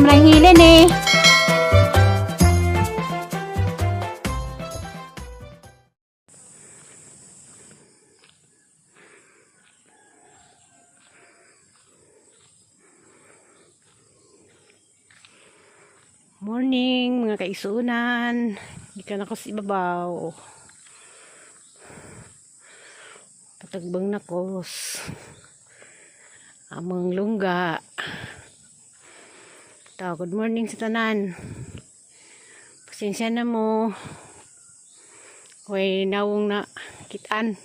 lang hilin eh. Morning mga kaisunan. Ikan ako sa ibabaw. Patagbang nakos. Amang lungga. Good morning sa tanan. Pasensya na mo. Huwag nawong na kitaan.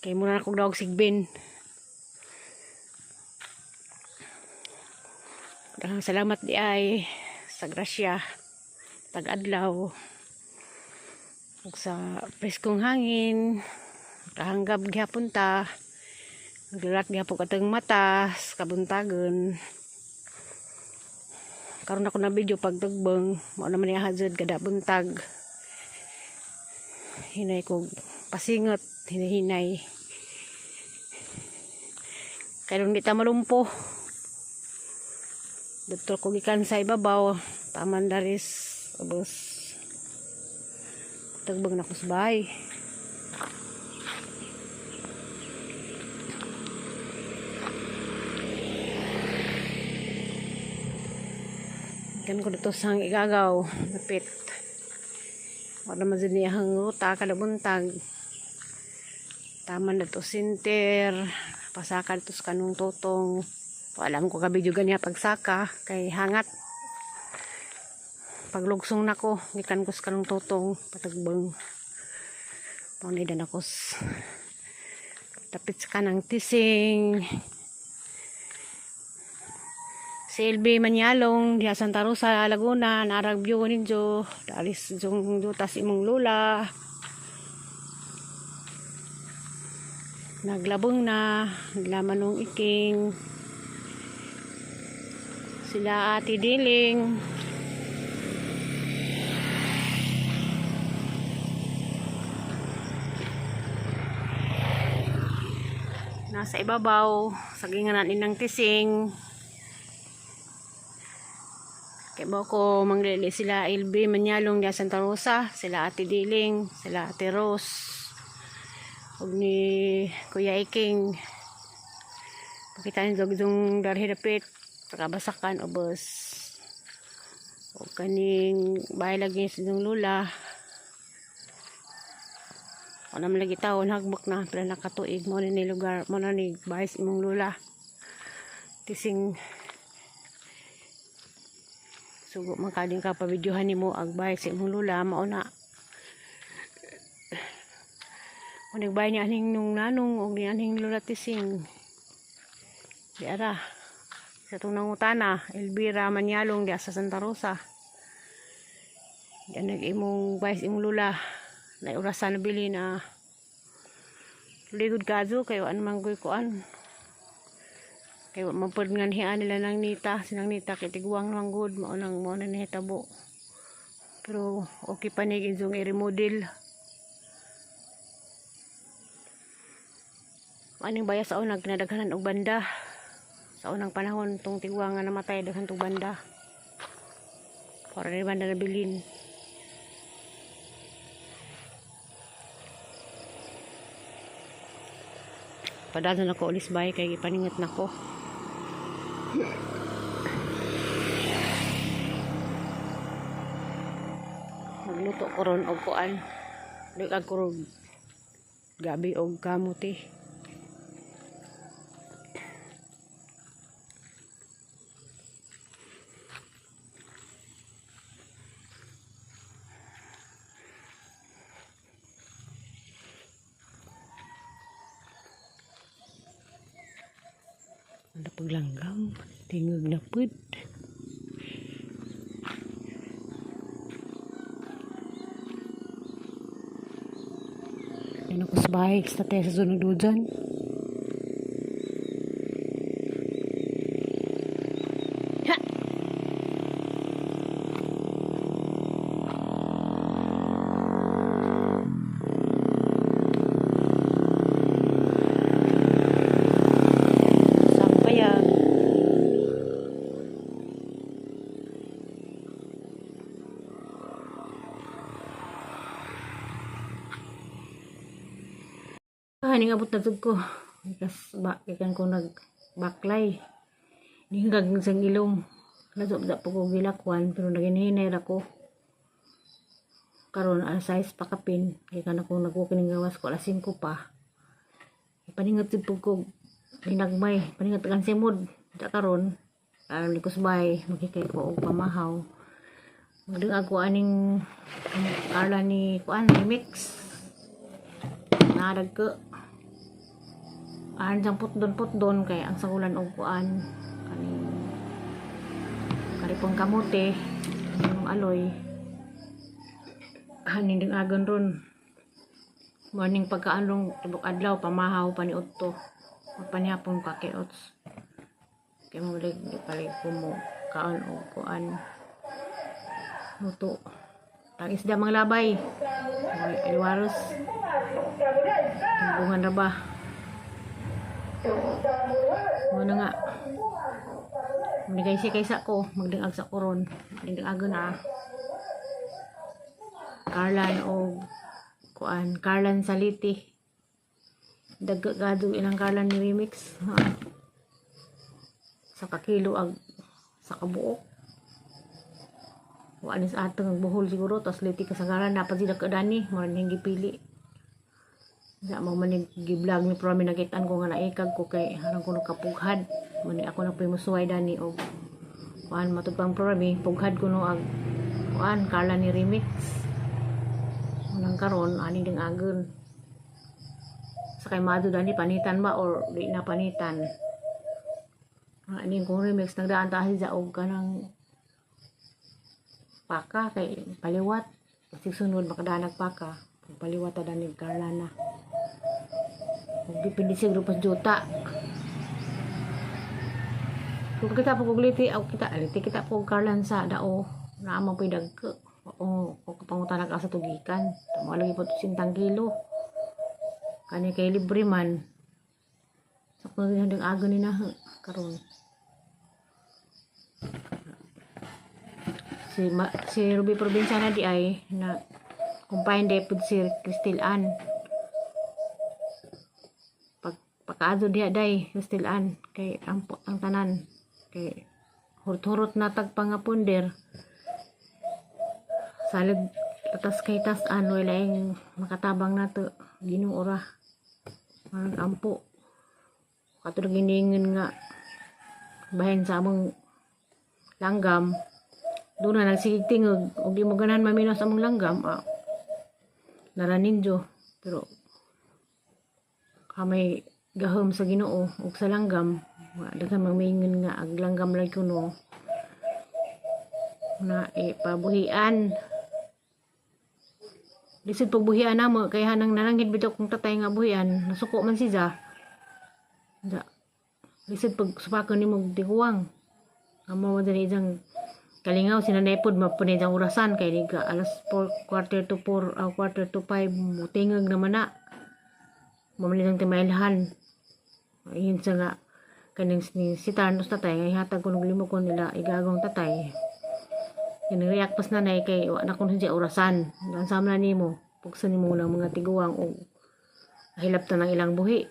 Kaya muna akong dawag sigbin. Salamat di ay sa grasya tag-adlaw ug sa preskong hangin kahanggab gyapon ta naglulat gyapon katong mata kabuntagon karon ako na video pagtugbang mao naman ni hadzud kada buntag hinay ko pasingot hinay kaya di ta malumpo. Dito ko gikan sa ibabaw, taman daris, abos tagbang na ko sa bahay. Ikan ko dito sang igagaw, napit. Wala naman din niyang ruta, kalabuntag. Taman dito sinter, pasaka dito sa kanong totong. Alam ko kabidyo niya pagsaka kay hangat paglugsong nako gikan ko sa kanong totong patagbang pangidan ako tapit sa kanang tising si LB Manyalong diha Santa Rosa Laguna narag view ninyo dalis jung dutas imong lula naglabong na naglaman ng iking sila Ate Diling nasa ibabaw sagingan ng tising kaya ba ko manglili sila LB Manyalong di Santa Rosa sila Ate Diling sila Ate Rose ug ni Kuya Iking pakita nyo yung darhi dapit kabasakan o bus o kaning bahay lagi sa inyong lula o naman lagi taon hagbok na pala nakatuig mo na ni lugar mo na ni bahay sa imong lula tising sugo makading ka pa videohan ni mo ag bahay sa imong lula mauna o nagbahay ni aning nung nanong o ni aning lula tising di ara sa itong nangutana, Elvira Manyalong diya sa Santa Rosa. Yan nag-imong bayas imong lula na urasan na bili na ligod kazo kayo anumang kuan kayo mapod nga hiyan nila ng nita sinang nita kitiguang ng good maunang maunang nihitabo pero okay pa ni ginsong i-remodel aning bayas sa unang kinadaghanan og banda sa unang panahon tong tigwa nga namatay daghan tong banda para ni banda nabilin padadon ako ulis bay kay ipaningat nako magluto ko ron og kuan ligag ko gabi og kamuti ada paglanggam tingog na pud yan ako sa bahay sa tayo sa sunod dyan ha sampayan na tud ko. Ikas ikan ko nagbaklay. Ningag sa ilong. Nasubda po ko gilakwan pero naginhinay ako. Karon alas 6 pa kapin. Kaya kan ako nagwaking gawas ko alas 5 pa. Paningat po ko hinagmay. Paningat kan simod. Da karon likos bay magkikay ko og pamahaw. Magdeng ako aning Carla ni kuan ni mix. Nadag ko. Ang putdon kay ang sangulan og kuan kaning karipong kamote yung aloy haning ding agon ron morning pagkaanong tibok adlaw pamahaw pa ni Otto magpanihapon ka kay Ots kay mo palig ko mo kaon og kuan luto tang isda mga labay Iwaros bungan na ba ano nga magdagay kaysa ko magdingag sa koron magdingagon na Carlan o kuan Carlan Saliti daggado ilang Carlan ni remix sa kakilo ag sa kabuok wala sa atong buhol siguro tas liti kasagaran dapat sila kadani mo ning gipili sa mo man gi-vlog ni pro mi nakitaan ko nga naikag ko kay harang ko nakapughad man ako na pimusuway dani og kuan matud pang pro mi pughad ko no ag kuan Carla ni remix unang karon ani ding agon sa kay madu dani panitan ba or di na panitan ani kong remix nagdaan ta sa og kanang paka kay paliwat kasi sunod makadanak paka paliwat ta dani Carla na dipindi siguro pas juta kung kita po kugliti o kita po Carlan sa dao na amang pidag o kapangutan ka sa tugikan tama lagi po 50 kilo kani kay libre man sa so, kung hinding agon ni na karon si Ruby Provinciana di ay na kumpain deput si Cristel Ann pagkaado diha day Cristel Ann kay ang tanan kay hurot-hurot na tagpangapunder salig atas kay tas ano laing makatabang nato Ginoo ora marang ampo katulog giningon nga bahin sa among langgam doon na nagsigig tingog og di mo ganahan maminos among langgam naraninjo pero kamay gahom sa Ginoo ug sa langgam daghan mamaingon nga ag langgam lang kuno na pabuhian lisod pagbuhian na mo kay hanang nananggid bitaw kung tatay nga buhian nasuko man siya lisod pag supakon nimo tiguang amo diri jang kalingaw sinanaypod mapunay jang orasan kay liga alas 4 quarter to 5 mutingog naman na mamalilang timailhan ayun sa nga kaning si Tarnos tatay nga ihatag ko ng limo ko nila igagong tatay react pas nanay kay wa na kun siya orasan dan samla nimo pugsan nimo lang mga tiguang o hilap ta ng ilang buhi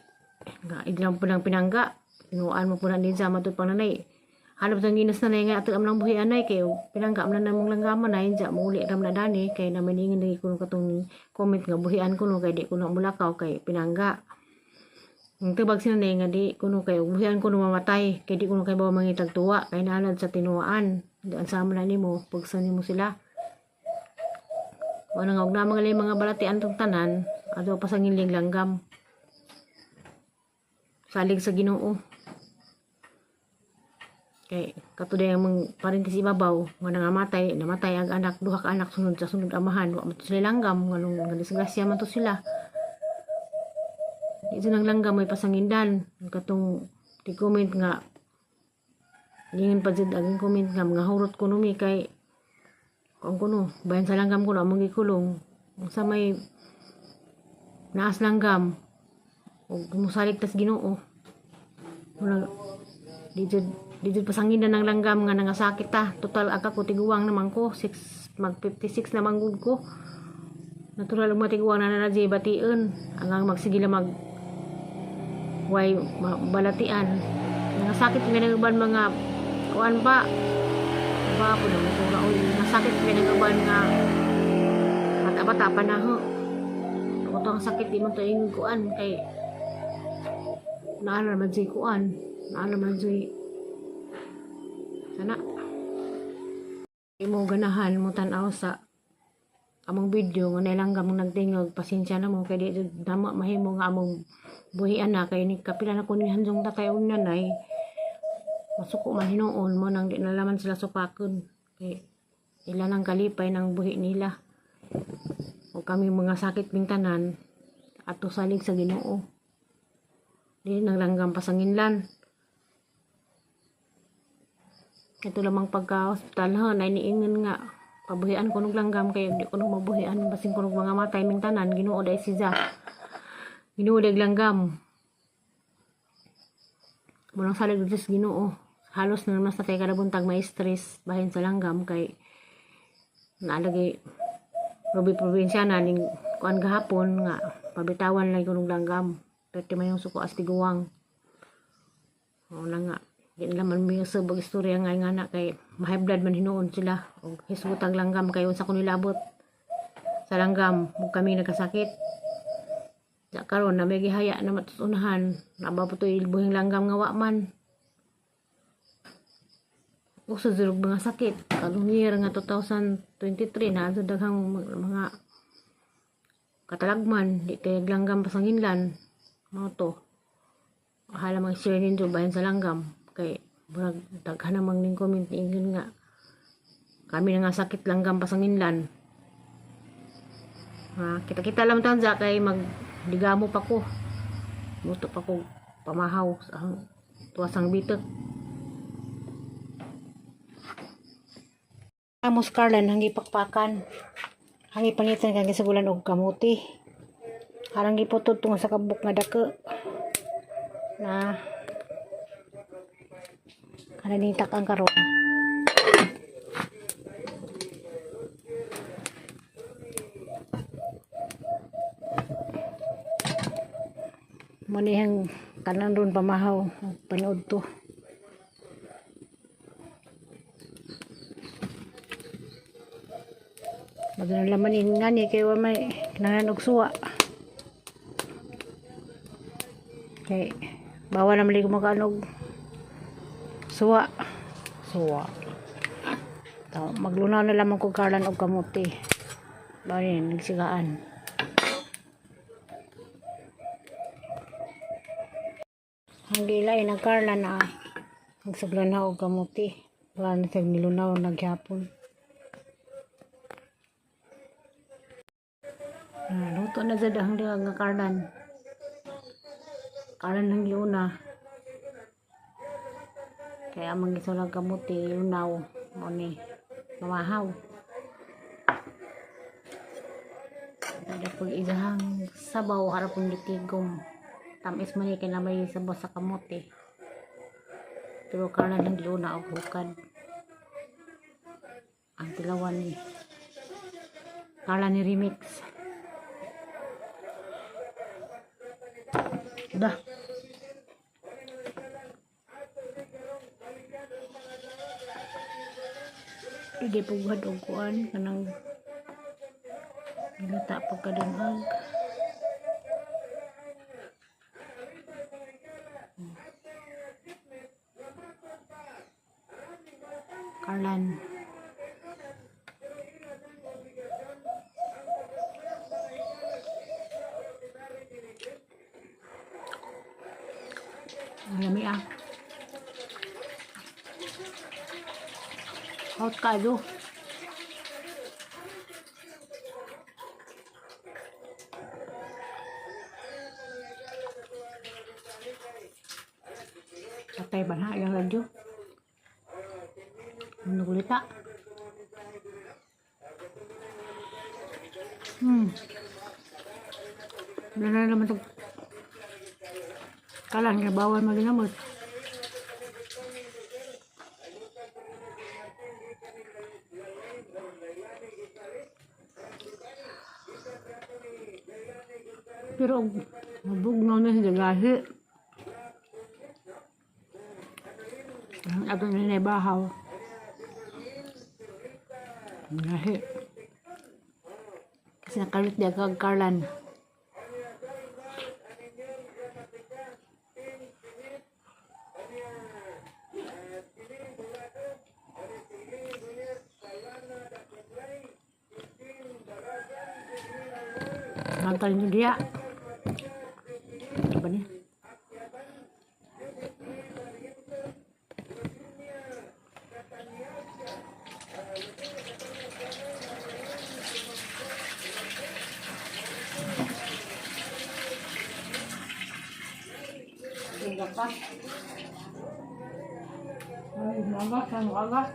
nga idlang po ng pinangga tinuan mo po na din sa matud pang nanay hanap sa ginas nanay nga ato am lang buhi anay kay pinangga am na namong langgaman na inja muli ram na dani kay namaningin lagi kuno katong comment nga buhian kuno kay di kuno mulakaw kay pinangga ang tubag sinanay nga di kuno kay buhian kuno mamatay kay di kuno kay bawa mangitag tuwa kay nalad sa tinuan diyan sama na nimo pagsan nimo sila wala nga og na mga balatian tong tanan ato pasangiling langgam salig sa Ginoo kay katuday ang parintis ibabaw nga namatay ang anak duha ka anak sunod sa sunod amahan wa man sila langgam nganong nga disgrasya man to sila ito nang langgam may pasangindan katong comment nga lingin pa dyan aging comment nga mga hurot ko numi kay kung kuno bayan sa langgam ko na mong gikulong sa may naas langgam o musalig tas Ginoo wala dito pasangindan ng langgam nga nangasakit ta total aga ko tiguang naman ko mag 56 naman gud ko natural og matiguang na nanadji bation hanggang magsige mag way balatian. Nga sakit pinagaban mga kuan pa. Ba po nang tura o nga sakit pinagaban nga bata-bata pa na ho. Ito ang sakit di man to ing kuan kay naala man si kuan, naala man si sana imo ganahan mo tan-aw sa among video nga nailangga mong nagtingog, pasensya na mo kay di dama mahimo nga among buhian na kay ni kapila na ko ni hanjong tatay og nanay masuko man hinuon mo nang di nalaman sila supakon kay ila nang kalipay ng buhi nila o kami mga sakit bintanan ato salig sa Ginoo di naglanggam pasanginlan. Ito lamang pagka-hospital ha, na iniingon nga pabuhian ko nung langgam kaya di ko nung mabuhian basing ko nung mga matay ming tanan Ginoo day siya Ginoo day langgam munang salig dito sa Ginoo halos na naman sa tayo kalabuntag may stress bahin sa langgam kay naalagay Ruby probinsya na ning kuan gahapon nga pabitawan lang ko nung langgam pero may yung suko astiguwang o na nga di nila man may sabag istorya nga na kay ma-high blood man hinuon sila o hisbutang langgam kayo sa kunilabot sa langgam ug kami nagkasakit ya karon na may gihaya na matutunahan naba po to ilbuhing langgam nga wa man usa zero mga sakit kadong year nga 2023 na sa daghang mga katalagman di kay langgam pasanginlan mo to hala mga share ninyo bahin sa langgam kay murag daghan namang ning comment ingin nga kami na nga sakit langgam pasanginlan kita-kita lang tanza kay magdigamo pa ko muto pa ko pamahaw sa tuwasang bitek amos Carlan hangi pakpakan hangi pangitan kang gisagulan og kamuti harang giputod tungo sa kabuk nga dake na kananitak ang karon manihang tanan ron pamahaw panood to magandang laman yung ngani kaya may nanganog suwa kay bawal na mali ko magkanog suwa maglunaw na lamang ko Carlan og kamuti bali nagsigaan ang gilay ng Carlan na nagsaglanaw og kamuti wala na siyang nilunaw nagyapon luto na sa dahang dihang nga Carlan ng liuna kaya amang gisulang kamuti lunaw mo ni mamahaw ada pag izahang sabaw harapon gitigom tamis man kay na may sabaw sa kamuti pero Carlan ng liuna og hukad ang tilawan ni Carlan ni remix dah hindi pugad og kuan kanang nilata pagkadangag Carlan yummy hot kayo patay ba na yung radyo nagulita na naman ito Carlan nga bawal maginamot pero mabugnaw na siya gahi Ato na bahaw. Lahi. Kasi nakalit di kag Karlan. Mantal nyo dia. Apa ni? Apa? Agak.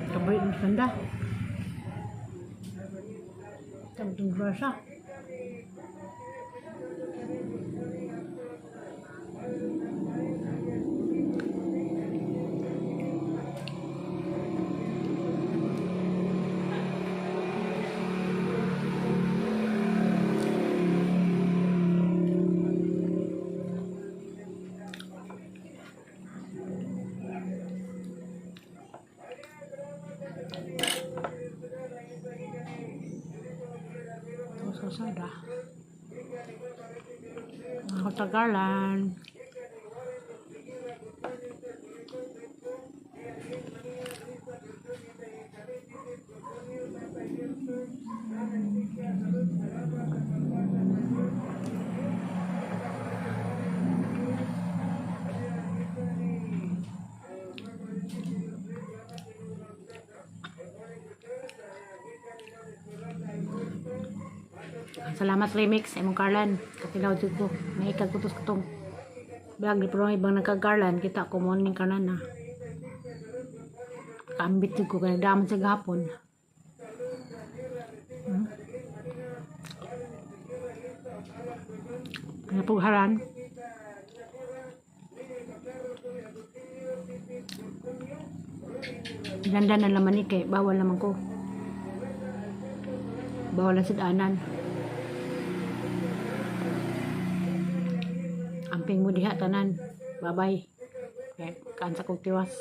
Kabait ng sanda. Tantung rasa. Susada. Ako Tagalan. Salamat remix imong Karlan. Katilaw jud ko. Naikag kutos kutong. Bag ni pero ibang nagka-Karlan kita ko mo ning kanan na. Kambit jud ko kay daman sa gahapon. Kaya pugharan. Ganda na laman ni kay bawal naman ko. Bawal na sidanan. Amping mo diha tanan. Bye-bye. Kansa kong tiwas.